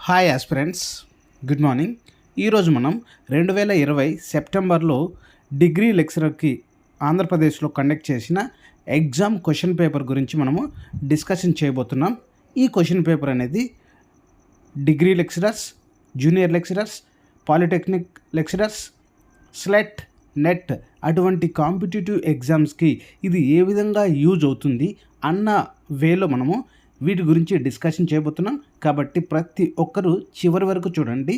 Hi aspirants, good morning. ఈరోజు మనం 2020 సెప్టెంబర్లో డిగ్రీ లెక్చరర్కి ఆంధ్రప్రదేశ్లో కండక్ట్ చేసిన ఎగ్జామ్ క్వశ్చన్ పేపర్ గురించి మనము డిస్కషన్ చేయబోతున్నాం. ఈ క్వశ్చన్ పేపర్ అనేది degree lecturers, junior lecturers, polytechnic lecturers, slate, net అటువంటి కాంపిటేటివ్ ఎగ్జామ్స్కి ఇది ఏ విధంగా యూజ్ అవుతుంది అన్న వేలో మనము వీటి గురించి డిస్కషన్ చేయబోతున్నాం. కాబట్టి ప్రతి ఒక్కరూ చివరి వరకు చూడండి.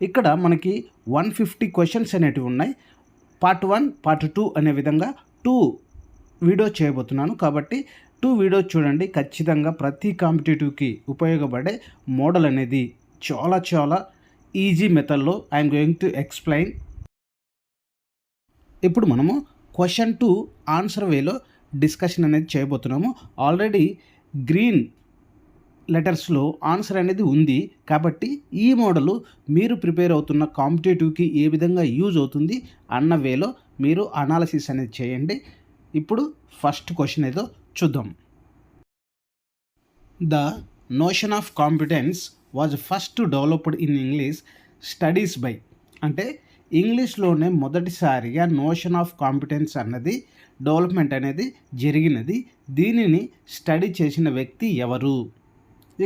ఇక్కడ మనకి 150 క్వశ్చన్స్ అనేటివి ఉన్నాయి. Part.1, Part.2 అనే విధంగా 2 వీడియో చేయబోతున్నాను. కాబట్టి 2 వీడియో చూడండి. ఖచ్చితంగా ప్రతి కాంపిటేటివ్కి ఉపయోగపడే మోడల్ అనేది చాలా ఈజీ మెథడ్లో ఐఎమ్ గోయింగ్ టు ఎక్స్ప్లెయిన్. ఇప్పుడు మనము క్వశ్చన్ 2 ఆన్సర్ వేలో డిస్కషన్ అనేది చేయబోతున్నాము. ఆల్రెడీ గ్రీన్ లెటర్స్లో ఆన్సర్ అనేది ఉంది. కాబట్టి ఈ మోడలు మీరు ప్రిపేర్ అవుతున్న కాంపిటేటివ్కి ఏ విధంగా యూజ్ అవుతుంది అన్న వేలో మీరు అనాలిసిస్ అనేది చేయండి. ఇప్పుడు ఫస్ట్ క్వశ్చన్ ఏదో చూద్దాం. The notion of competence was first developed in English studies by, అంటే ఇంగ్లీష్లోనే మొదటిసారిగా నోషన్ ఆఫ్ కాంపిటెన్స్ అన్నది డెవలప్మెంట్ అనేది జరిగినది. దీనిని స్టడీ చేసిన వ్యక్తి ఎవరు?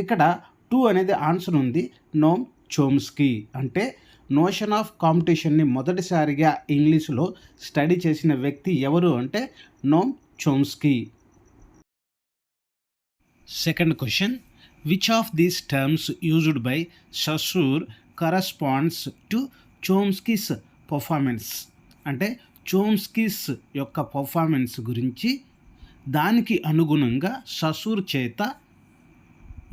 ఇక్కడ 2 అనేది ఆన్సర్ ఉంది. Noam Chomsky. అంటే నోషన్ ఆఫ్ కాంపిటీషన్ని మొదటిసారిగా ఇంగ్లీష్లో స్టడీ చేసిన వ్యక్తి ఎవరు అంటే Noam Chomsky. Second question, which of these terms used by Saussure corresponds to Chomsky's performance? అంటే చోమ్స్కీస్ యొక్క పర్ఫార్మెన్స్ గురించి దానికి అనుగుణంగా ససూర్ చేత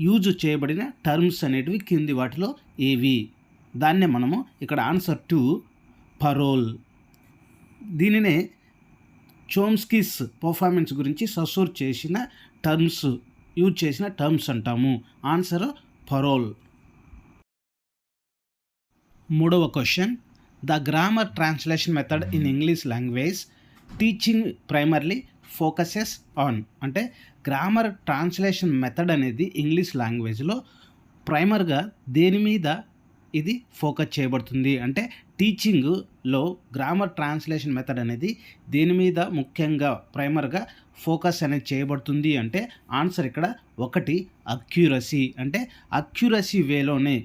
యూజ్ చేయబడిన టర్మ్స్ అనేటివి కింది వాటిలో ఏవి? దాన్నే మనము ఇక్కడ ఆన్సర్ 2 పరోల్. దీనినే చోమ్స్కీస్ పర్ఫార్మెన్స్ గురించి ససూర్ చేసిన టర్మ్స్, యూజ్ చేసిన టర్మ్స్ అంటాము. Answer parole. మూడవ question, the grammar translation method in English language teaching primarily focuses on. అంటే గ్రామర్ ట్రాన్స్లేషన్ మెథడ్ అనేది ఇంగ్లీష్ లాంగ్వేజ్లో ప్రైమర్గా దేని మీద ఇది ఫోకస్ చేయబడుతుంది? అంటే టీచింగ్లో గ్రామర్ ట్రాన్స్లేషన్ మెథడ్ అనేది దేని మీద ముఖ్యంగా ప్రైమర్గా ఫోకస్ అనేది చేయబడుతుంది అంటే ఆన్సర్ ఇక్కడ 1 అక్యురసీ. అంటే అక్యురసీ వేలోనే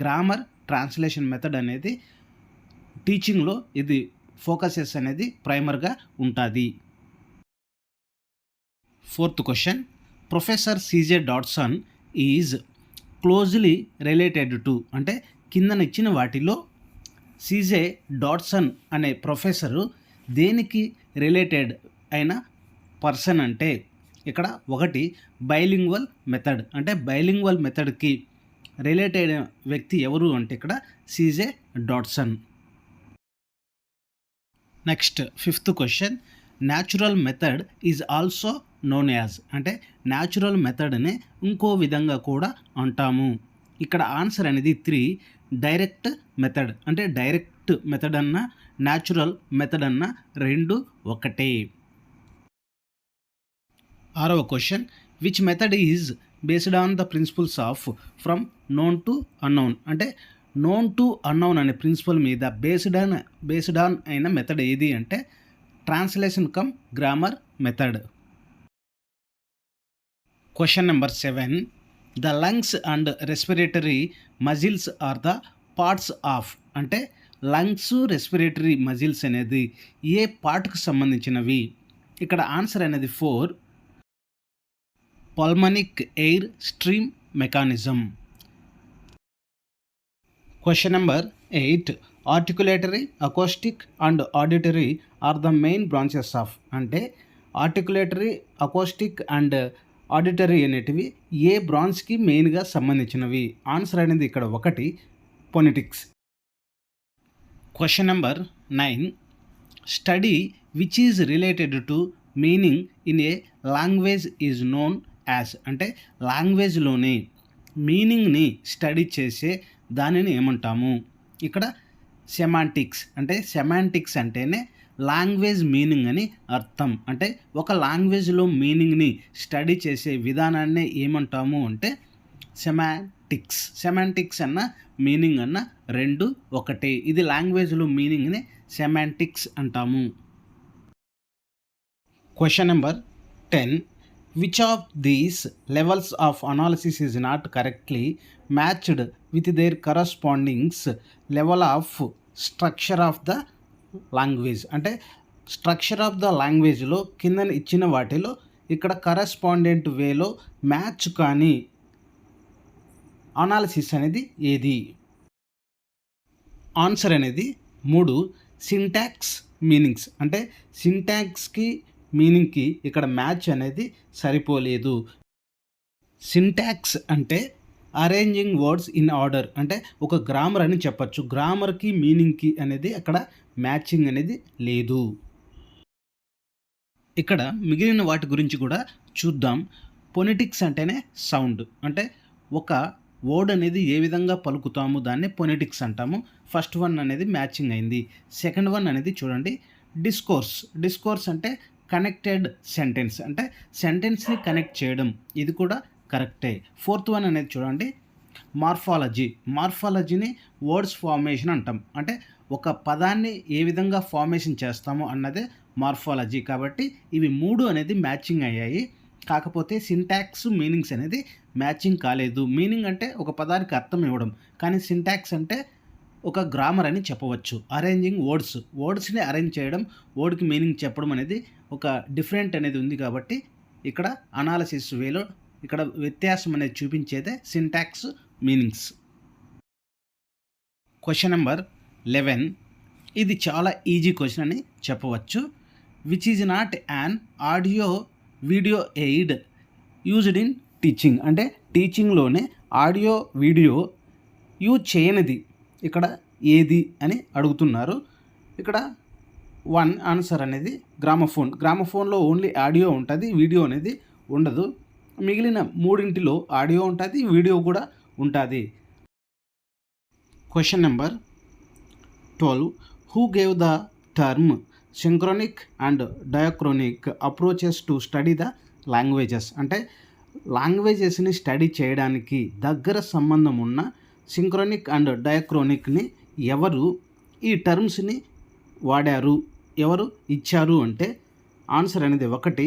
గ్రామర్ ట్రాన్స్లేషన్ మెథడ్ అనేది టీచింగ్లో ఇది ఫోకసెస్ అనేది ప్రైమర్గా ఉంటుంది. Fourth question, professor CJ Datsun is closely related to. అంటే కిందనిచ్చిన వాటిలో సిజే డాట్సన్ అనే ప్రొఫెసరు దేనికి రిలేటెడ్ అయిన పర్సన్ అంటే ఇక్కడ 1 బైలింగ్వల్ మెథడ్. అంటే బైలింగ్వల్ మెథడ్కి రిలేటెడ్ అయిన వ్యక్తి ఎవరు అంటే ఇక్కడ CJ Datsun. Next fifth question, natural method is also known as. అంటే న్యాచురల్ మెథడ్నే ఇంకో విధంగా కూడా అంటాము. ఇక్కడ ఆన్సర్ అనేది 3 డైరెక్ట్ మెథడ్. అంటే డైరెక్ట్ మెథడ్ అన్న న్యాచురల్ మెథడ్ అన్న రెండు ఒకటే. 6వ question, which method is based on the principles of from known to unknown. అంటే నోన్ టు అన్నోన్ అనే ప్రిన్సిపల్ మీద బేస్డ్ ఆన్ అయిన మెథడ్ ఏది అంటే translation cum grammar method. Question number 7, the lungs and respiratory muscles are the parts of. అంటే lungs, respiratory muscles అనేది ఏ పార్ట్కు సంబంధించినవి? ఇక్కడ ఆన్సర్ అనేది 4 pulmonic air stream mechanism. Question number 8, articulatory, acoustic and auditory are the main branches of. అంటే articulatory, acoustic and auditory అనేటివి ఏ బ్రాంచ్కి మెయిన్గా సంబంధించినవి? ఆన్సర్ అనేది ఇక్కడ 1 phonetics. Question number 9, study which is related to meaning in a language is known as. అంటే లాంగ్వేజ్లోనే మీనింగ్ని study చేసే దానిని ఏమంటాము? ఇక్కడ సెమాంటిక్స్. అంటే సెమాంటిక్స్ అంటేనే లాంగ్వేజ్ మీనింగ్ అని అర్థం. అంటే ఒక లాంగ్వేజ్లో మీనింగ్ని స్టడీ చేసే విధానాన్నే ఏమంటాము అంటే సెమాంటిక్స్ సెమాంటిక్స్ అన్న మీనింగ్ అన్న రెండు ఒకటే. ఇది లాంగ్వేజ్లో మీనింగ్ని సెమాంటిక్స్ అంటాము. Question number 10. Which of these levels of analysis is not correctly matched with their correspondings level of structure of the language? అంటే స్ట్రక్చర్ ఆఫ్ ద లాంగ్వేజ్లో కింద ఇచ్చిన వాటిలో ఇక్కడ కరస్పాండెంట్ వేలో మ్యాచ్ కానీ అనాలిసిస్ అనేది ఏది? ఆన్సర్ అనేది 3 సింటాక్స్ మీనింగ్స్. అంటే సింటాక్స్కి మీనింగ్కి ఇక్కడ మ్యాచ్ అనేది సరిపోలేదు. సింటాక్స్ అంటే అరేంజింగ్ వర్డ్స్ ఇన్ ఆర్డర్, అంటే ఒక గ్రామర్ అని చెప్పచ్చు. గ్రామర్కి మీనింగ్కి అనేది అక్కడ మ్యాచింగ్ అనేది లేదు. ఇక్కడ మిగిలిన వాటి గురించి కూడా చూద్దాం. పొనెటిక్స్ అంటేనే సౌండ్, అంటే ఒక వర్డ్ అనేది ఏ విధంగా పలుకుతాము దాన్ని పొనెటిక్స్ అంటాము. ఫస్ట్ వన్ అనేది మ్యాచింగ్ అయింది. సెకండ్ వన్ అనేది చూడండి డిస్కోర్స్ అంటే కనెక్టెడ్ సెంటెన్స్, అంటే సెంటెన్స్ని కనెక్ట్ చేయడం, ఇది కూడా కరెక్టే. ఫోర్త్ వన్ అనేది చూడండి మార్ఫాలజీని వర్డ్స్ ఫార్మేషన్ అంటాం. అంటే ఒక పదాన్ని ఏ విధంగా ఫార్మేషన్ చేస్తామో అన్నదే మార్ఫాలజీ. కాబట్టి ఇవి 3 అనేది మ్యాచింగ్ అయ్యాయి. కాకపోతే సింటాక్స్ మీనింగ్స్ అనేది మ్యాచింగ్ కాలేదు. మీనింగ్ అంటే ఒక పదానికి అర్థం ఇవ్వడం, కానీ సింటాక్స్ అంటే ఒక గ్రామర్ అని చెప్పవచ్చు. అరేంజింగ్ వర్డ్స్ని అరేంజ్ చేయడం, వర్డ్కి మీనింగ్ చెప్పడం అనేది ఒక డిఫరెంట్ అనేది ఉంది. కాబట్టి ఇక్కడ అనాలిసిస్ వేలో ఇక్కడ వ్యత్యాసం అనేది చూపించేదే సింటాక్స్ మీనింగ్స్. Question number 11. ఇది చాలా ఈజీ క్వశ్చన్ అని చెప్పవచ్చు. Which is not an audio video aid used in teaching? అంటే టీచింగ్లోనే ఆడియో వీడియో యూజ్ చేయనిది ఇక్కడ ఏది అని అడుగుతున్నారు. ఇక్కడ 1 ఆన్సర్ అనేది గ్రామఫోన్లో ఓన్లీ ఆడియో ఉంటుంది, వీడియో అనేది ఉండదు. మిగిలిన 3 ఆడియో ఉంటుంది, వీడియో కూడా ఉంటుంది. Question number 12. Who gave the term synchronic and diachronic approaches to study the languages? అంటే లాంగ్వేజెస్ని స్టడీ చేయడానికి దగ్గర సంబంధం ఉన్న సింక్రోనిక్ అండ్ డయాక్రోనిక్ని ఎవరు ఈ టర్మ్స్ని వాడారు, ఎవరు ఇచ్చారు అంటే ఆన్సర్ అనేది 1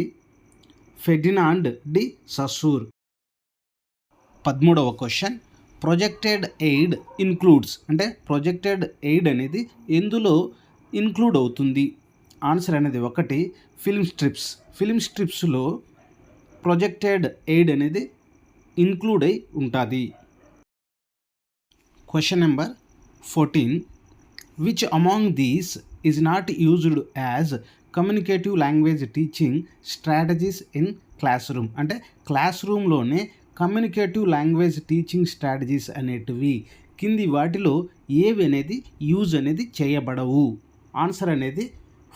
ఫెర్డినాండ్ డి సస్సూర్. 13వ క్వశ్చన్. ప్రొజెక్టెడ్ ఎయిడ్ ఇన్క్లూడ్స్, అంటే ప్రొజెక్టెడ్ ఎయిడ్ అనేది ఎందులో ఇన్క్లూడ్ అవుతుంది? ఆన్సర్ అనేది 1 ఫిల్మ్ స్ట్రిప్స్లో ప్రొజెక్టెడ్ ఎయిడ్ అనేది ఇన్క్లూడ్ అయి ఉంటుంది. Question number 14. Which among these is not used as communicative language teaching strategies in classroom? అంటే క్లాస్ రూమ్లోనే కమ్యూనికేటివ్ లాంగ్వేజ్ టీచింగ్ స్ట్రాటజీస్ అనేటివి కింది వాటిలో ఏవి అనేది యూజ్ అనేది చేయబడవు? ఆన్సర్ అనేది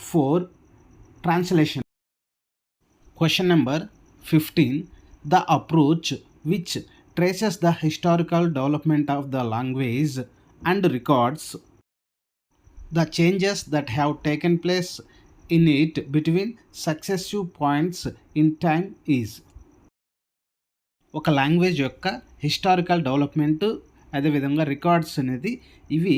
4 translation. Question number 15. The approach which traces the historical development of the language and records the changes that have taken place in it between successive points in time is? ఒక language యొక్క historical development, అదేవిధంగా records అనేది ఇవి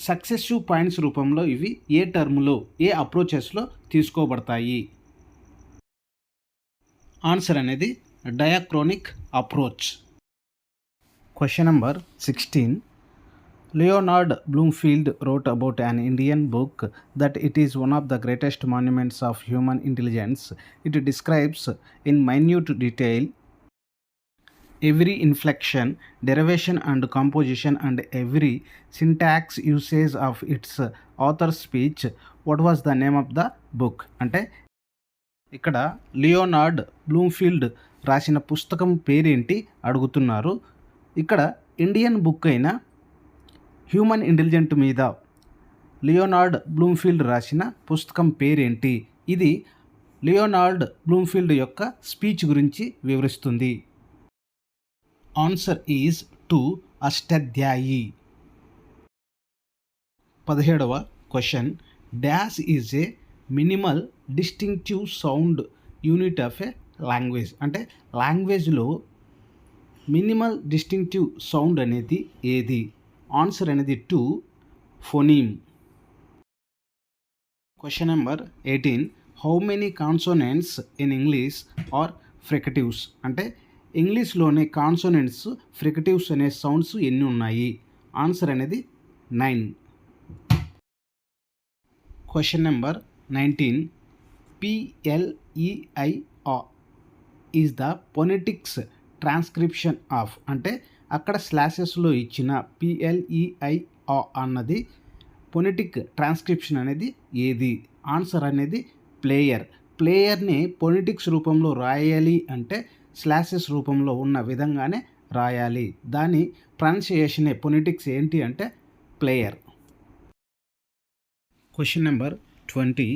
successive points రూపంలో ఇవి ఏ టర్మ్లో ఏ అప్రోచెస్లో తీసుకోబడతాయి? Answer అనేది diachronic approach. Question number 16. Leonard Bloomfield wrote about an Indian book that it is one of the greatest monuments of human intelligence. It describes in minute detail every inflection, derivation and composition and every syntax usage of its author's speech. What was the name of the book? అంటే ఇక్కడ Leonard Bloomfield రాసిన పుస్తకం పేరేంటి అడుగుతున్నారు. ఇక్కడ Indian book అయిన human intelligent మీద Leonard Bloomfield రాసిన పుస్తకం పేరేంటి? ఇది లియోనార్డ్ బ్లూమ్ఫీల్డ్ యొక్క స్పీచ్ గురించి వివరిస్తుంది. Answer is 2 Ashtadhyayi. 17వ question. Dash is a minimal distinctive sound unit of a language? అంటే లాంగ్వేజ్లో మినిమల్ డిస్టింక్టివ్ సౌండ్ అనేది ఏది? ఆన్సర్ అనేది 2 phoneme. Question number 18. How many consonants in English are fricatives? అంటే ఇంగ్లీష్లోని కాన్సోనెంట్స్ ఫ్రికటివ్స్ అనే సౌండ్స్ ఎన్ని ఉన్నాయి? ఆన్సర్ అనేది 9. Question number 19. PLEIA is the phonetics transcription of. అంటే అక్కడ స్లాషెస్లో ఇచ్చిన PLEIA అన్నది పొనెటిక్ ట్రాన్స్క్రిప్షన్ అనేది ఏది? ఆన్సర్ అనేది ప్లేయర్. ప్లేయర్ని పొనెటిక్స్ రూపంలో రాయాలి అంటే స్లాషెస్ రూపంలో ఉన్న విధంగానే రాయాలి. దాని ప్రొనౌన్సియేషనే పొనెటిక్స్ ఏంటి అంటే player. Question number 20.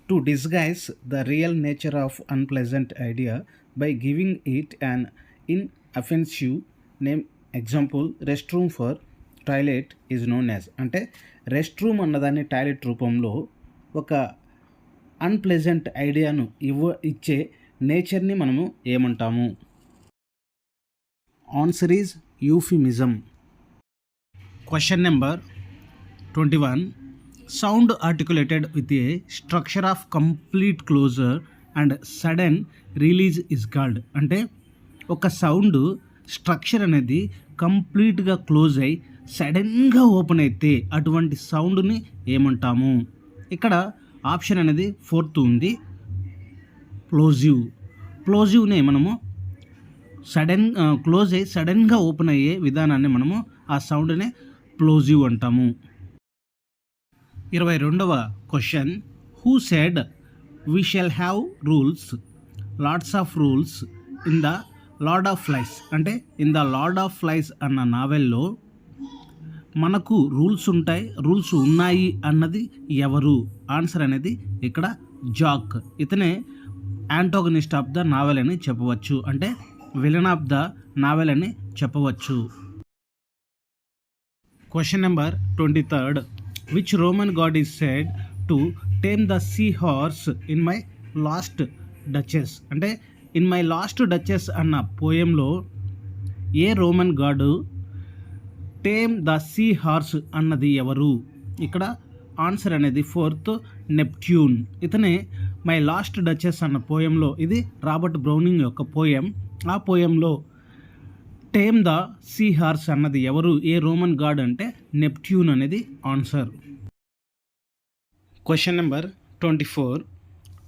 To disguise the real nature of unpleasant idea by giving it an inoffensive name. Example, rest room for toilet is known as. అంటే రెస్ట్ రూమ్ అన్నదాన్ని టాయిలెట్ రూపంలో ఒక అన్ప్లెజెంట్ ఐడియాను ఇచ్చే నేచర్ని మనము ఏమంటాము? Answer is euphemism. Question number 21. Sound articulated with a structure of complete closure and sudden release is called. అంటే ఒక సౌండ్ స్ట్రక్చర్ అనేది కంప్లీట్గా క్లోజ్ అయి సడన్గా ఓపెన్ అయితే అటువంటి సౌండ్ని ఏమంటాము? ఇక్కడ ఆప్షన్ అనేది 4th ఉంది, ప్లోజివ్. ప్లోజివ్ని మనము క్లోజ్ అయ్యి సడన్గా ఓపెన్ అయ్యే విధానాన్ని మనము ఆ సౌండ్నే ప్లోజివ్ అంటాము. 22వ question. Who said we shall have rules, lots of rules in the Lord of Flies? అంటే in the Lord of Flies అన్న నావెల్లో మనకు రూల్స్ ఉన్నాయి అన్నది ఎవరు? ఆన్సర్ అనేది ఇక్కడ జాక్. ఇతనే యాంటోగనిస్ట్ ఆఫ్ ద నావెల్ అని చెప్పవచ్చు, అంటే విలన్ ఆఫ్ ద నావెల్ అని చెప్పవచ్చు. Question number 23. Which Roman God is said to tame the sea horse in my last duchess? అంటే ఇన్ మై లాస్ట్ డచెస్ అన్న పోయంలో ఏ రోమన్ గాడు టేమ్ ద సీ హార్స్ అన్నది ఎవరు? ఇక్కడ ఆన్సర్ అనేది 4th నెప్ట్యూన్. ఇతనే మై లాస్ట్ డచెస్ అన్న పోయంలో, ఇది రాబర్ట్ బ్రౌనింగ్ యొక్క పోయం. ఆ పోయంలో టేమ్ ద సీ హార్స్ అన్నది ఎవరు? ఏ రోమన్ గాడ్ అంటే నెప్ట్యూన్ అనేది answer. Question number 24.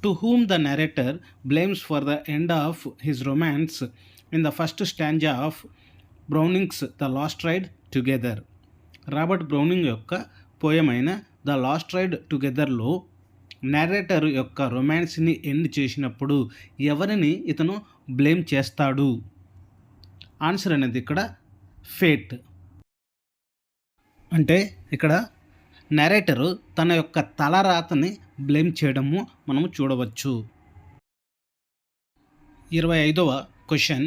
To whom the narrator blames for the end of his romance in the first stanza of Browning's the Last Ride Together? Robert Browning యొక్క poem అయిన the Last Ride టుగెదర్లో narrator యొక్క రొమాన్స్ని end చేసినప్పుడు ఎవరిని ఇతను blame చేస్తాడు? Answer అనేది ఇక్కడ ఫేట్. అంటే ఇక్కడ నరేటరు తన యొక్క తలరాతని బ్లేమ్ చేయడము మనము చూడవచ్చు. 25వ question.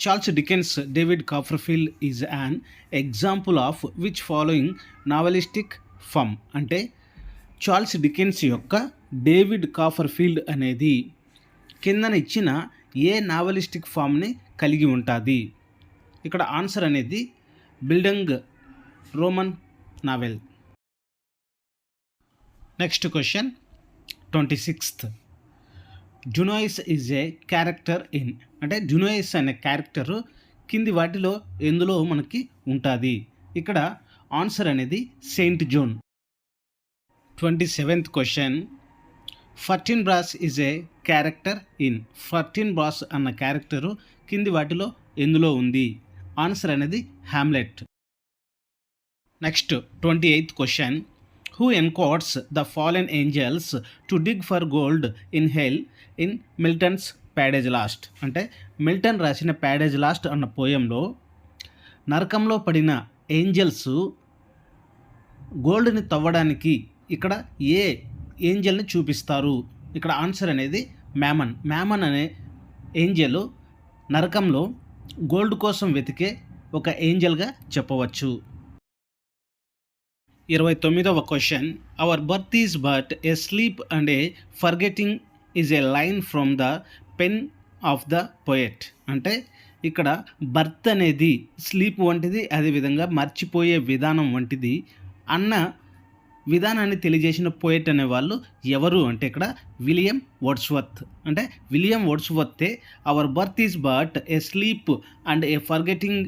Charles Dickens David Copperfield is an example of which following novelistic form? అంటే చార్ల్స్ డికెన్స్ యొక్క డేవిడ్ కాపర్ఫీల్డ్ అనేది కిందన ఇచ్చిన ఏ నావలిస్టిక్ ఫామ్ని కలిగి ఉంటుంది? ఇక్కడ ఆన్సర్ అనేది bildungsroman novel. Next question 26th. Dunois is a character in. అంటే జునోయిస్ అనే క్యారెక్టర్ కింది వాటిలో ఎందులో మనకి ఉంటుంది? ఇక్కడ ఆన్సర్ అనేది Saint Joan. 27th question. Fortinbras is a character in. Fortinbras అన్న క్యారెక్టరు కింది వాటిలో ఎందులో ఉంది? ఆన్సర్ అనేది Hamlet. Next 28th question. Who encodes the fallen angels to dig for gold in hell in Milton's Paradise Lost? అంటే Milton రాసిన Paradise last అన్న పోయంలో నరకంలో పడిన ఏంజల్స్ గోల్డ్ని తవ్వడానికి ఇక్కడ ఏ ఏంజల్ని చూపిస్తారు? ఇక్కడ ఆన్సర్ అనేది మ్యామన్. మ్యామన్ అనే ఏంజల్ నరకంలో గోల్డ్ కోసం వెతికే ఒక ఏంజల్గా చెప్పవచ్చు. 29వ question. Our birth is but a sleep and a forgetting is a line from the pen of the poet. అంటే ఇక్కడ బర్త్ అనేది స్లీప్ వంటిది, అదేవిధంగా మర్చిపోయే విధానం వంటిది అన్న విధానాన్ని తెలియజేసిన పోయెట్ అనేవాళ్ళు ఎవరు అంటే ఇక్కడ విలియం వర్డ్స్వర్త్. అంటే విలియం వర్డ్స్వర్తే our birth is but a sleep and a forgetting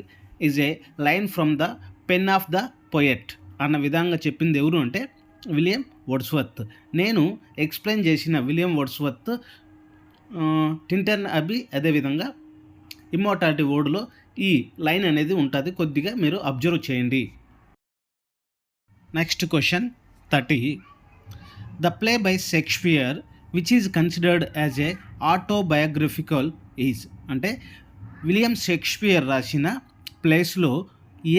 is a line from the pen of the poet అన్న విధంగా చెప్పింది ఎవరు అంటే విలియం వర్డ్స్వర్త్. నేను ఎక్స్ప్లెయిన్ చేసిన విలియం వర్డ్స్వర్త్ టింటన్ అబీ అదేవిధంగా ఇమ్మోర్టాలిటీ వర్డ్లో ఈ లైన్ అనేది ఉంటుంది, కొద్దిగా మీరు అబ్జర్వ్ చేయండి. Next question 30. The play by Shakespeare which is considered as a autobiographical is అంటే విలియం షేక్స్పియర్ రాసిన ప్లేస్లో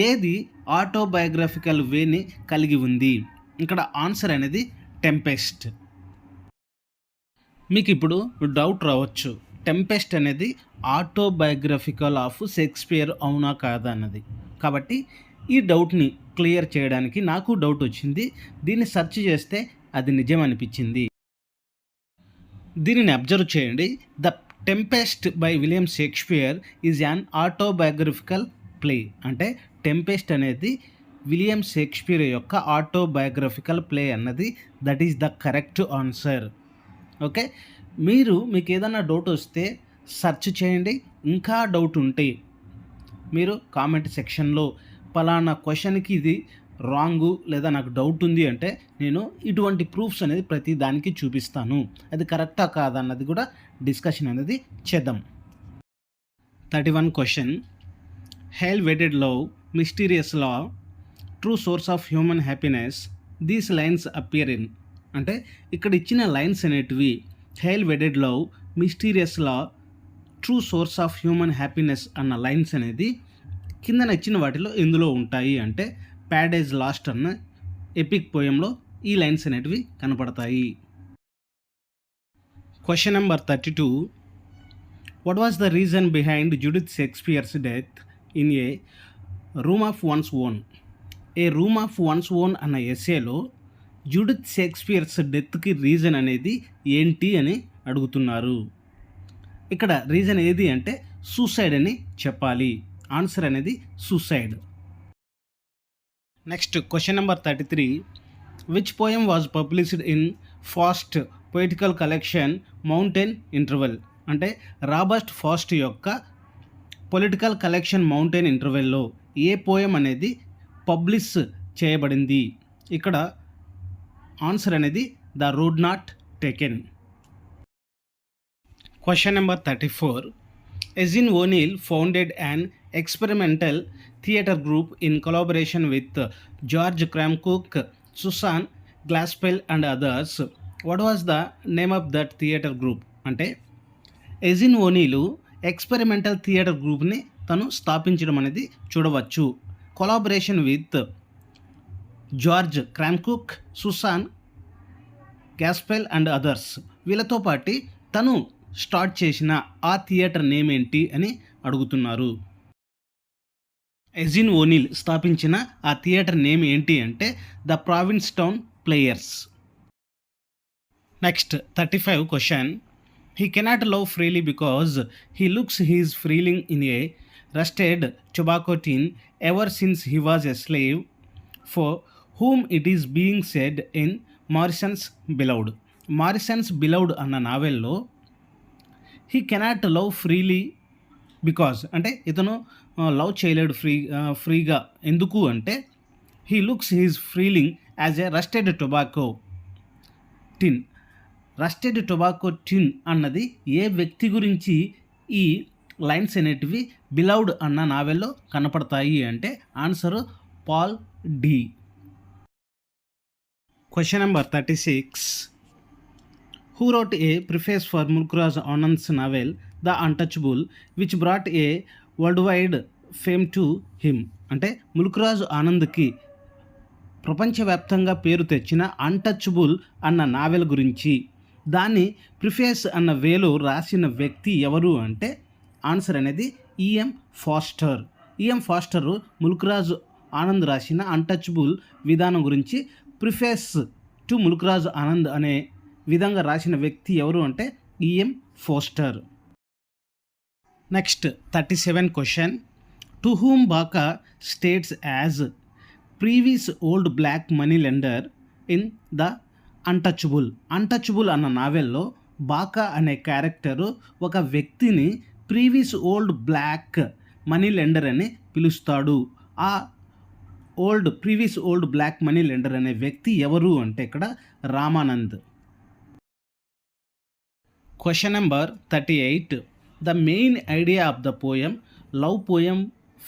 ఏది ఆటోబయోగ్రఫికల్ వేని కలిగి ఉంది? ఇక్కడ ఆన్సర్ అనేది టెంపెస్ట్. మీకు ఇప్పుడు డౌట్ రావచ్చు, టెంపెస్ట్ అనేది ఆటోబయోగ్రఫికల్ ఆఫ్ షేక్స్పియర్ అవునా కాదా అన్నది. కాబట్టి ఈ డౌట్ని క్లియర్ చేయడానికి నాకు డౌట్ వచ్చింది, దీన్ని సెర్చ్ చేస్తే అది నిజం అనిపించింది. దీనిని అబ్జర్వ్ చేయండి. The tempest by William Shakespeare is an autobiographical play అంటే టెంపెస్ట్ అనేది విలియం షేక్స్పియర్ యొక్క ఆటోబయోగ్రఫికల్ ప్లే అన్నది that is the correct answer. Okay, మీకు ఏదైనా డౌట్ వస్తే సెర్చ్ చేయండి. ఇంకా డౌట్ ఉంటే మీరు కామెంట్ సెక్షన్లో పలానా క్వశ్చన్కి ఇది రాంగు లేదా నాకు డౌట్ ఉంది అంటే నేను ఇటువంటి ప్రూఫ్స్ అనేది ప్రతి దానికి చూపిస్తాను. అది కరెక్టా కాదా అన్నది కూడా డిస్కషన్ అనేది చేద్దాం. 31 question. Hail wedded love, mysterious law, true source of human happiness, these lines appear in అంటే ఇక్కడ ఇచ్చిన లైన్స్ అనేటివి hail wedded love, mysterious law, true source of human happiness అన్న లైన్స్ అనేది కింద ఇచ్చిన వాటిలో ఎందులో ఉంటాయి అంటే ప్యారడైజ్ లాస్ట్ అన్న ఎపిక్ పోయంలో ఈ లైన్స్ అనేటివి కనపడతాయి. Question number 32. What was the reason behind Judith Shakespeare's death in a room of one's own? A room of one's own అన్న ఎస్సేలో జూడిత్ షేక్స్పియర్స్ డెత్కి రీజన్ అనేది ఏంటి అని అడుగుతున్నారు. ఇక్కడ రీజన్ ఏది అంటే సూసైడ్ అని చెప్పాలి. ఆన్సర్ అనేది suicide. Next question number 33. Which poem was published in Frost poetical collection Mountain Interval అంటే రాబర్ట్ ఫాస్ట్ యొక్క పొలిటికల్ కలెక్షన్ మౌంటైన్ ఇంటర్వెల్లో ఏ పోయం అనేది పబ్లిష్ చేయబడింది? ఇక్కడ ఆన్సర్ అనేది the Road Not Taken. Question number 34. Eugene O'Neill founded an experimental theatre group in collaboration with George Cram Cook, Susan Glaspell and others. What was the name of that theatre group అంటే Eugene ఓనీలు experimental theatre గ్రూప్ని తను స్థాపించడం అనేది చూడవచ్చు. Collaboration with George Cram Cook, Susan Glaspell and others వీళ్ళతో పాటు తను start చేసిన ఆ థియేటర్ నేమ్ ఏంటి అని అడుగుతున్నారు. ఎజిన్ ఓనీల్ స్థాపించిన ఆ థియేటర్ నేమ్ ఏంటి అంటే the Provincetown Players. Next 35 question. He cannot love freely because he looks his feeling in a rusted tobacco tin ever since he was a slave for whom it is being said in Morrison's Beloved. Morrison's Beloved అన్న నావెల్లో he cannot love freely because అంటే ఇతను love చేయలేడు ఫ్రీగా ఎందుకు అంటే he looks his feeling as a rusted tobacco tin. Rusted tobacco tin అన్నది ఏ వ్యక్తి గురించి ఈ లైన్స్ అనేటివి బిలౌడ్ అన్న నావెల్లో కనపడతాయి అంటే answer Paul D. Question number 36. Who wrote a preface for Mulkraj Anand's novel The Untouchable, which brought a worldwide fame to him? అంటే ముల్క్రాజ్ ఆనంద్కి ప్రపంచవ్యాప్తంగా పేరు తెచ్చిన అన్టచబుల్ అన్న నావెల్ గురించి దాన్ని ప్రిఫేస్ అన్న వేలో రాసిన వ్యక్తి ఎవరు అంటే ఆన్సర్ అనేది E M Forster. E M Forster Mulk Raj Anand రాసిన అన్టచబుల్ విధానం గురించి ప్రిఫేస్ టు ముల్క్రాజ్ ఆనంద్ అనే విధంగా రాసిన వ్యక్తి ఎవరు అంటే E M Forster. Next 37 question. To whom Bakha states as previous old black money lender in the Untouchable. Untouchable అన్న నావెల్లో బాకా అనే క్యారెక్టరు ఒక వ్యక్తిని previous old black money lender అని పిలుస్తాడు. ఆ previous old black money lender అనే వ్యక్తి ఎవరు అంటే ఇక్కడ Ramanand. Question number 38. The main idea of the poem love poem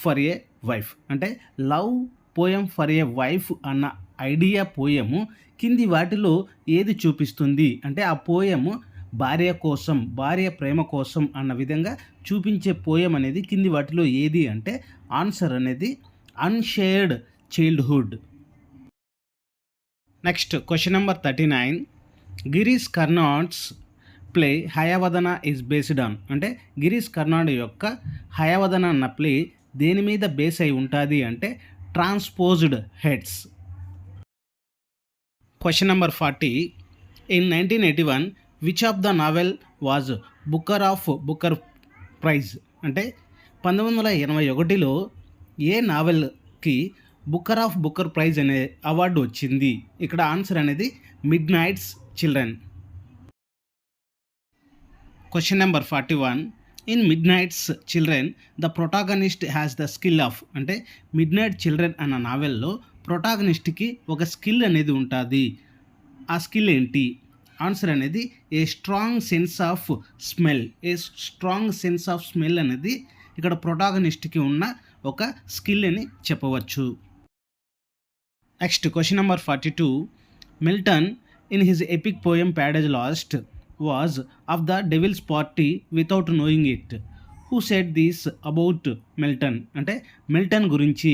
for a wife. అంటే love poem for a wife అన్న ఐడియా పోయము కింది వాటిలో ఏది చూపిస్తుంది అంటే ఆ పోయము భార్య కోసం, భార్య ప్రేమ కోసం అన్న విధంగా చూపించే పోయం అనేది కింది వాటిలో ఏది అంటే ఆన్సర్ అనేది unshared childhood. Next question number 39. Girish Karnad's play Hayavadana is based on. అంటే గిరీష్ కర్నాడ్ యొక్క హయవదన అన్న ప్లే దేని మీద బేస్ అయి ఉంటుంది అంటే transposed heads. Question number 40. In 1981 which of the novel was Booker prize. అంటే 1981లో ఏ నావెల్కి బుకర్ ప్రైజ్ అనే అవార్డు వచ్చింది. ఇక్కడ ఆన్సర్ అనేది Midnight's Children. Question number 41. In Midnight's Children the protagonist has the skill of. అంటే Midnight Children అన్న నావెల్లో ప్రొటాగనిస్ట్కి ఒక స్కిల్ అనేది ఉంటుంది. ఆ స్కిల్ ఏంటి? ఆన్సర్ అనేది a strong sense of smell. A strong sense of smell అనేది ఇక్కడ ప్రొటాగనిస్ట్కి ఉన్న ఒక స్కిల్ అని చెప్పవచ్చు. Next question number 42. Milton in his epic poem Paradise Lost was of the devil's party without knowing it. Who said this about Milton. అంటే Milton గురించి,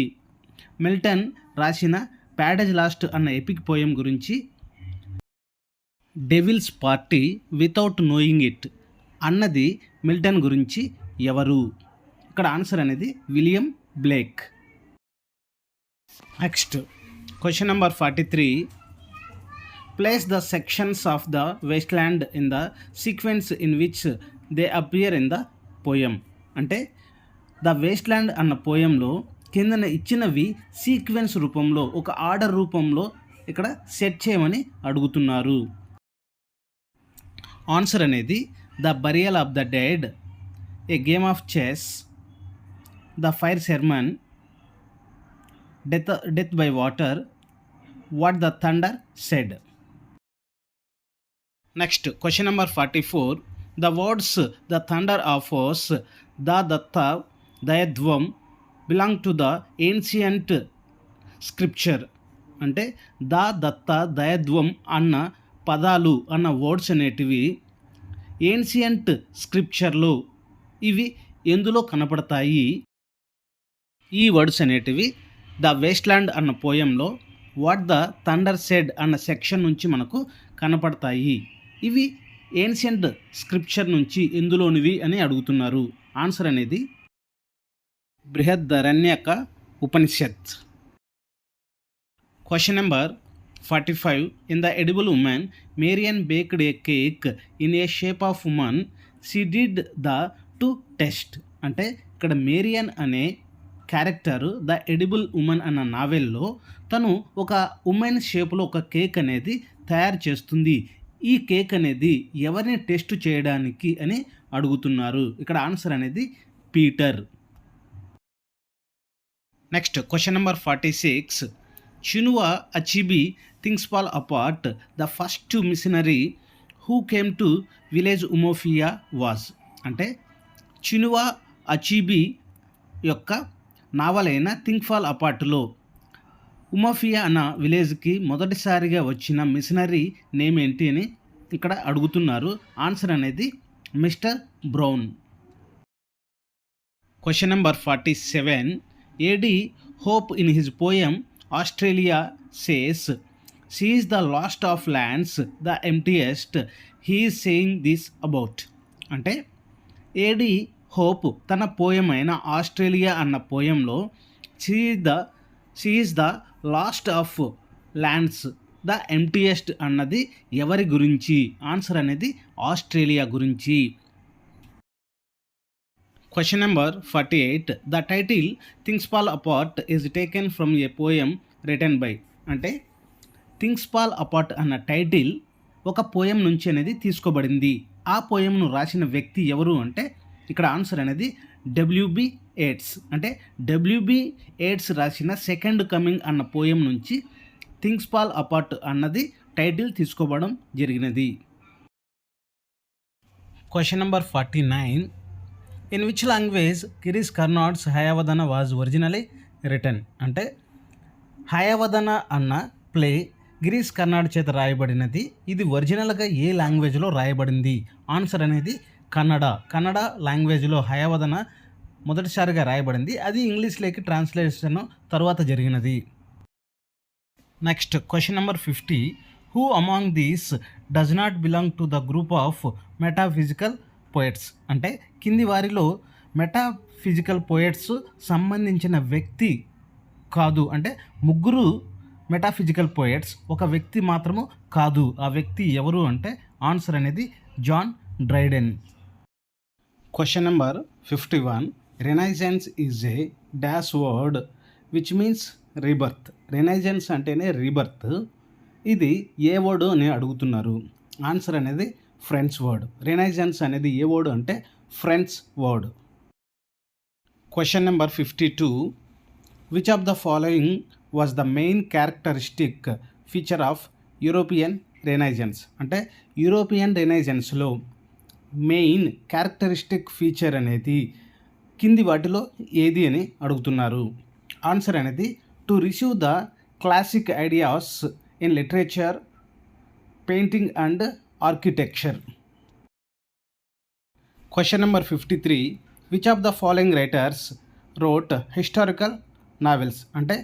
Milton రాసిన ప్యారడైజ్ లాస్ట్ అన్న ఎపిక్ పోయం గురించి devil's party without knowing it అన్నది Milton గురించి ఎవరు? ఇక్కడ answer అనేది William Blake. Next question number 43. Place the sections of the Waste Land in the sequence in which they appear in the poem. అంటే the Waste Land అన్న పోయంలో కిందన ఇచ్చినవి సీక్వెన్స్ రూపంలో, ఒక ఆర్డర్ రూపంలో ఇక్కడ సెట్ చేయమని అడుగుతున్నారు. ఆన్సర్ అనేది the burial of the dead, a game of chess, the fire sermon, death by water, what the thunder said. Next question number 44. The words the thunder offers the దత్త దయధ్వం belong to the ancient scripture. అంటే దా దత్త దయధ్వం అన్న పదాలు అన్న words అనేటివి ancient స్క్రిప్చర్లో ఇవి ఎందులో కనపడతాయి? ఈ వర్డ్స్ అనేటివి ద వేస్ట్లాండ్ అన్న పోయంలో వాట్ ద థండర్ సెడ్ అన్న సెక్షన్ నుంచి మనకు కనపడతాయి. ఇవి ఏన్షియంట్ స్క్రిప్చర్ నుంచి ఎందులోనివి అని అడుగుతున్నారు. ఆన్సర్ అనేది Brihadaranyaka Upanishad. Question number 45. In the Edible Woman Marian baked a cake in a shape of woman she did the to test. అంటే ఇక్కడ మేరియన్ అనే క్యారెక్టర్ ద ఎడిబుల్ ఉమెన్ అన్న నావెల్లో తను ఒక ఉమెన్ షేప్లో ఒక కేక్ అనేది తయారు చేస్తుంది. ఈ కేక్ అనేది ఎవరిని టెస్ట్ చేయడానికి అని అడుగుతున్నారు. ఇక్కడ ఆన్సర్ అనేది Peter. Next question number 46. Chinua Achebe Things Fall Apart the first missionary who came to village Umuofia was. అంటే చినువా అచిబి యొక్క నావలైన థింక్ ఫాల్ అపార్ట్లో ఉమోఫియా అన్న విలేజ్కి మొదటిసారిగా వచ్చిన మిషనరీ నేమ్ ఏంటి అని ఇక్కడ అడుగుతున్నారు. ఆన్సర్ అనేది mister Brown. Question number 47. A D Hope in his poem Australia says she is the last of lands the emptiest he is saying this about. అంటే ఏడి హోప్ తన పోయం అయిన ఆస్ట్రేలియా అన్న పోయంలో she is the last of lands the emptiest అన్నది ఎవరి గురించి? Answer అనేది ఆస్ట్రేలియా గురించి. Question number 48. The title Things Fall Apart is taken from a poem written by అంటే థింగ్స్ ఫాల్ అపార్ట్ అన్న టైటిల్ ఒక పోయం నుంచి అనేది తీసుకోబడింది. ఆ పోయంను రాసిన వ్యక్తి ఎవరు అంటే ఇక్కడ ఆన్సర్ అనేది డబ్ల్యూబి ఎయిట్స్. అంటే డబ్ల్యూబి ఎయిట్స్ రాసిన సెకండ్ కమింగ్ అన్న పోయం నుంచి థింగ్స్ ఫాల్ అపార్ట్ అన్నది టైటిల్ తీసుకోవడం జరిగినది. Question number 49. In which language Girish Karnad's Hayavadana was originally written అంటే హయావదన అన్న ప్లే గిరీష్ కర్నాడ్ చేత రాయబడినది. ఇది ఒరిజినల్గా ఏ లాంగ్వేజ్లో రాయబడింది? ఆన్సర్ అనేది కన్నడ లాంగ్వేజ్లో హయావదన మొదటిసారిగా రాయబడింది. అది ఇంగ్లీష్లోకి ట్రాన్స్లేషన్ తర్వాత జరిగినది. Next question number 50. Who among these does not belong to the group of metaphysical poets అంటే కింది వారిలో మెటాఫిజికల్ పోయట్స్ సంబంధించిన వ్యక్తి కాదు. అంటే ముగ్గురు మెటాఫిజికల్ పోయట్స్, ఒక వ్యక్తి మాత్రము కాదు. ఆ వ్యక్తి ఎవరు అంటే ఆన్సర్ అనేది John Dryden. Question number 51. Renaissance is a dash word which means rebirth. Renaissance అంటేనే రీబర్త్. ఇది ఏ వర్డ్ అని అడుగుతున్నారు. ఆన్సర్ అనేది ఫ్రెంచ్ వర్డ్. రెనైజెన్స్ అనేది ఏ వర్డ్ అంటే French word. Question number 52. Which of the following was the main characteristic feature of European renaissance అంటే European రెనైజెన్స్లో main characteristic feature అనేది కింది వాటిలో ఏది అని అడుగుతున్నారు. ఆన్సర్ అనేది to receive the classic ideas in literature, painting and architecture. Question number 53. Which of the following writers wrote historical novels అంటే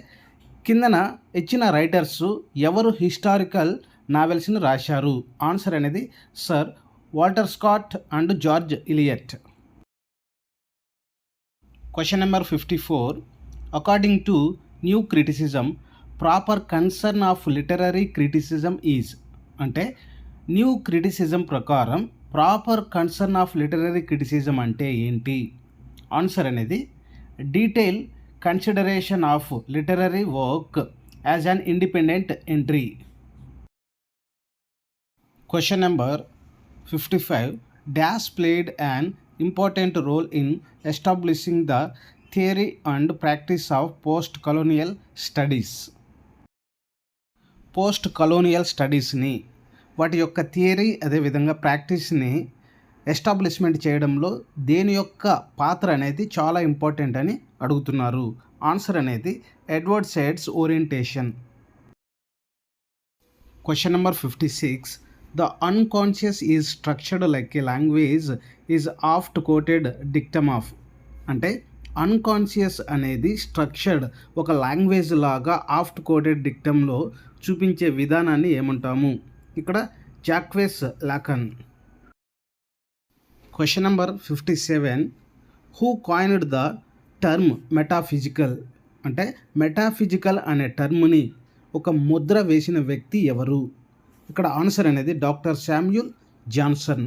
కిందన ఇచ్చిన రైటర్స్ ఎవరు హిస్టారికల్ నావెల్స్ని రాశారు? ఆన్సర్ అనేది sir Walter Scott and George Eliot. Question number 54. According to new criticism proper concern of literary criticism is అంటే new criticism ప్రకారం proper concern of literary criticism అంటే ఏంటి? ఆన్సర్ అనేది detail consideration of literary work as an independent entry. Question number 55. Dash played an important role in establishing the theory and practice of post colonial studies. Post colonial స్టడీస్ని వాటి యొక్క theory అదేవిధంగా ప్రాక్టీస్ని establishment చేయడంలో దేని యొక్క పాత్ర అనేది చాలా ఇంపార్టెంట్ అని అడుగుతున్నారు. ఆన్సర్ అనేది Edward Said's orientation. Question number 56. The unconscious is structured like a language is oft quoted dictum of అంటే అన్కాన్షియస్ అనేది స్ట్రక్చర్డ్ ఒక లాంగ్వేజ్ లాగా ఆఫ్ట్ కోటెడ్ డిక్టంలో చూపించే విధానాన్ని ఏమంటాము? ఇక్కడ Jacques Lacan. Question number 57. Who coined the term metaphysical అంటే మెటాఫిజికల్ అనే టర్మ్ని ఒక ముద్ర వేసిన వ్యక్తి ఎవరు? ఇక్కడ ఆన్సర్ అనేది doctor Samuel Johnson.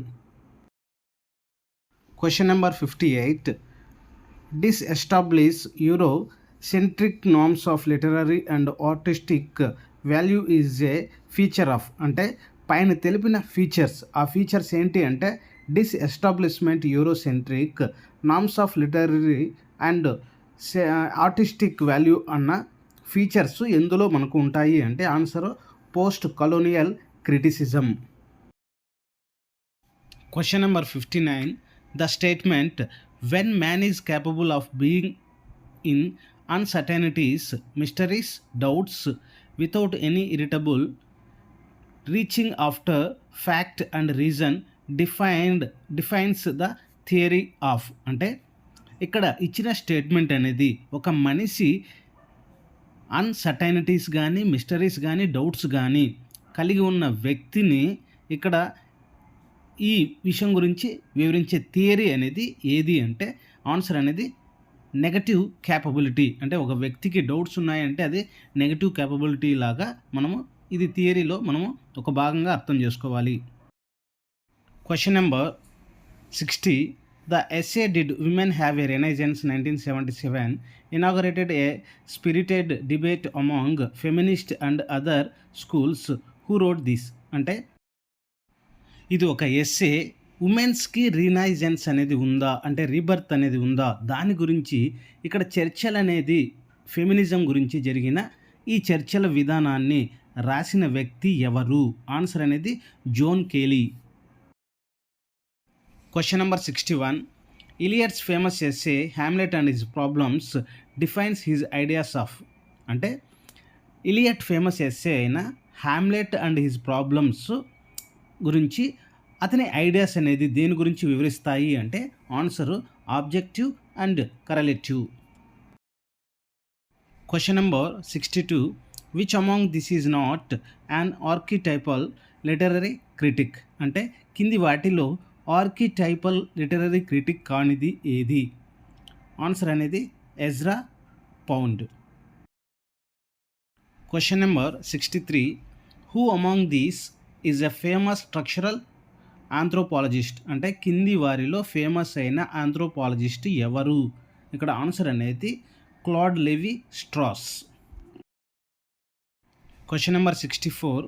Question number 58. Disestablish Eurocentric norms of literary and artistic value is a feature of అంటే పైన తెలిపిన ఫీచర్స్, ఆ ఫీచర్స్ ఏంటి అంటే disestablishment Eurocentric norms of literary and artistic value అన్న ఫీచర్స్ ఎందులో మనకు ఉంటాయి అంటే answer post colonial criticism. Question number 59. The statement when man is capable of being in uncertainties, mysteries, doubts without any irritable reaching after fact and reason defines the theory of అంటే ఇక్కడ ఇచ్చిన statement అనేది ఒక మనిషి అన్సర్టైనిటీస్ కానీ mysteries కానీ doubts కానీ కలిగి ఉన్న వ్యక్తిని ఇక్కడ ఈ విషయం గురించి వివరించే థియరీ అనేది ఏది అంటే ఆన్సర్ అనేది నెగటివ్ క్యాపబిలిటీ. అంటే ఒక వ్యక్తికి డౌట్స్ ఉన్నాయంటే అది నెగటివ్ క్యాపబిలిటీ లాగా మనము ఇది థియరీలో మనము ఒక భాగంగా అర్థం చేసుకోవాలి. Question number 60. The essay Did Women Have a Renaissance 1977 inaugurated a spirited debate among feminists and other schools. Who wrote this? అంటే ఇది ఒక ఎస్సే ఉమెన్స్కి రీనైజెన్స్ అనేది ఉందా అంటే రీబర్త్ అనేది ఉందా దాని గురించి ఇక్కడ చర్చలు అనేది ఫెమినిజం గురించి జరిగిన ఈ చర్చల విధానాన్ని రాసిన వ్యక్తి ఎవరు? ఆన్సర్ అనేది John Kelly. Question number 61. Eliot's famous essay Hamlet and his problems defines his ideas of. అంటే ఇలియట్ ఫేమస్ ఎస్సే అయిన హ్యామ్లెట్ అండ్ హిజ్ ప్రాబ్లమ్స్ గురించి అతని ఐడియాస్ అనేది దేని గురించి వివరిస్తాయి అంటే answer objective and correlative. Question number 62. Which among this is not an archetypal literary critic. అంటే కింది వాటిలో ఆర్కిటైపల్ లిటరరీ క్రిటిక్ కానిది ఏది? ఆన్సర్ అనేది Ezra pound. Question number 63. Who among these is a famous structural anthropologist. అంటే కింది వారిలో ఫేమస్ అయిన ఆంథ్రోపాలజిస్ట్ ఎవరు? ఇక్కడ ఆన్సర్ అనేది Claude Levi Strauss. Question number 64.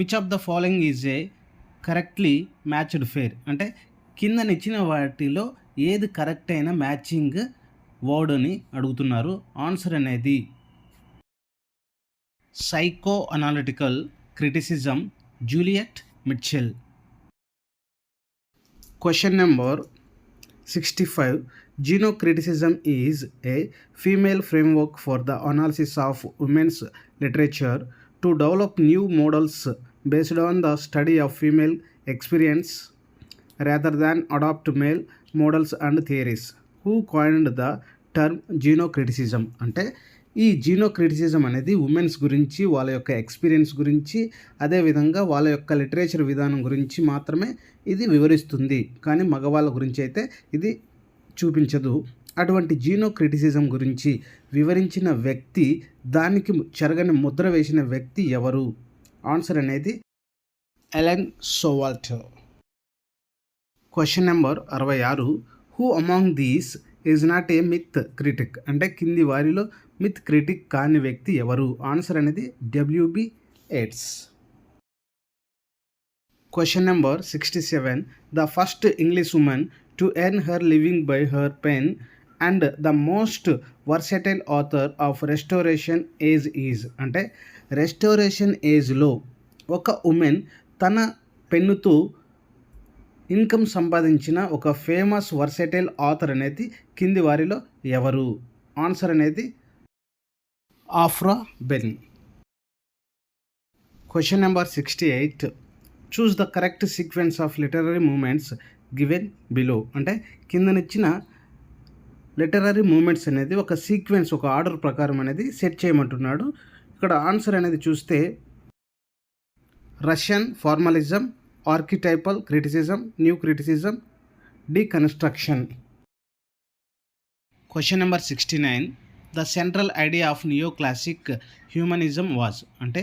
Which of the following is a correctly matched pair. అంటే కిందనిచ్చిన వాటిలో ఏది కరెక్ట్ అయిన మ్యాచింగ్ వర్డ్ అని అడుగుతున్నారు. ఆన్సర్ అనేది psycho analytical criticism, Juliet Mitchell. Question number 65. Genocriticism is a female framework for the analysis of women's literature to develop new models based on the study of female experience rather than adopt male models and theories. Who coined the term genocriticism? అంటే ఈ జీనోక్రిటిసిజం అనేది women's గురించి, వాళ్ళ యొక్క experience గురించి, అదేవిధంగా వాళ్ళ యొక్క లిటరేచర్ విధానం గురించి మాత్రమే ఇది వివరిస్తుంది, కానీ మగవాళ్ళ గురించి అయితే ఇది చూపించదు. అటువంటి జీనోక్రిటిసిజం గురించి వివరించిన వ్యక్తి, దానికి చెరగని ముద్ర వేసిన వ్యక్తి ఎవరు? ఆన్సర్ అనేది Elaine Showalter. Question number 66. Who among these is not a myth critic. అంటే కింది వారిలో మిత్ క్రిటిక్ కాని వ్యక్తి ఎవరు? ఆన్సర్ అనేది W B eights. Question number 67. The first English women to earn her living by her pen and the most versatile author of restoration age is. అంటే restoration ఏజ్లో ఒక ఉమెన్ తన పెన్నుతో ఇన్కమ్ సంపాదించిన ఒక ఫేమస్ వర్సటైల్ ఆథర్ అనేది కింది వారిలో ఎవరు? ఆన్సర్ అనేది Aphra Behn. Question number 68. Choose the correct sequence of literary movements given below. అంటే కిందనిచ్చిన లిటరరీ మూమెంట్స్ అనేది ఒక సీక్వెన్స్, ఒక ఆర్డర్ ప్రకారం అనేది సెట్ చేయమంటున్నాడు. ఇక్కడ ఆన్సర్ అనేది చూస్తే Russian formalism, archetypal criticism, new criticism, deconstruction. Question number 69. The central idea of neo classic humanism was. అంటే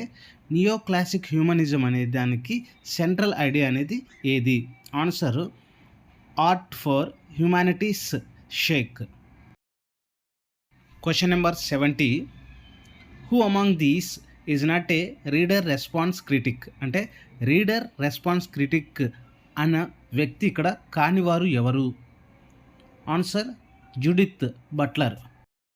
నియో క్లాసిక్ హ్యూమనిజం అనే దానికి సెంట్రల్ ఐడియా అనేది ఏది? Answer art for humanities sake. Question number 70. Who among these is not a reader response critic. అంటే reader response critic అన్న వ్యక్తి ఇక్కడ కానివారు ఎవరు? Answer Judith Buttler.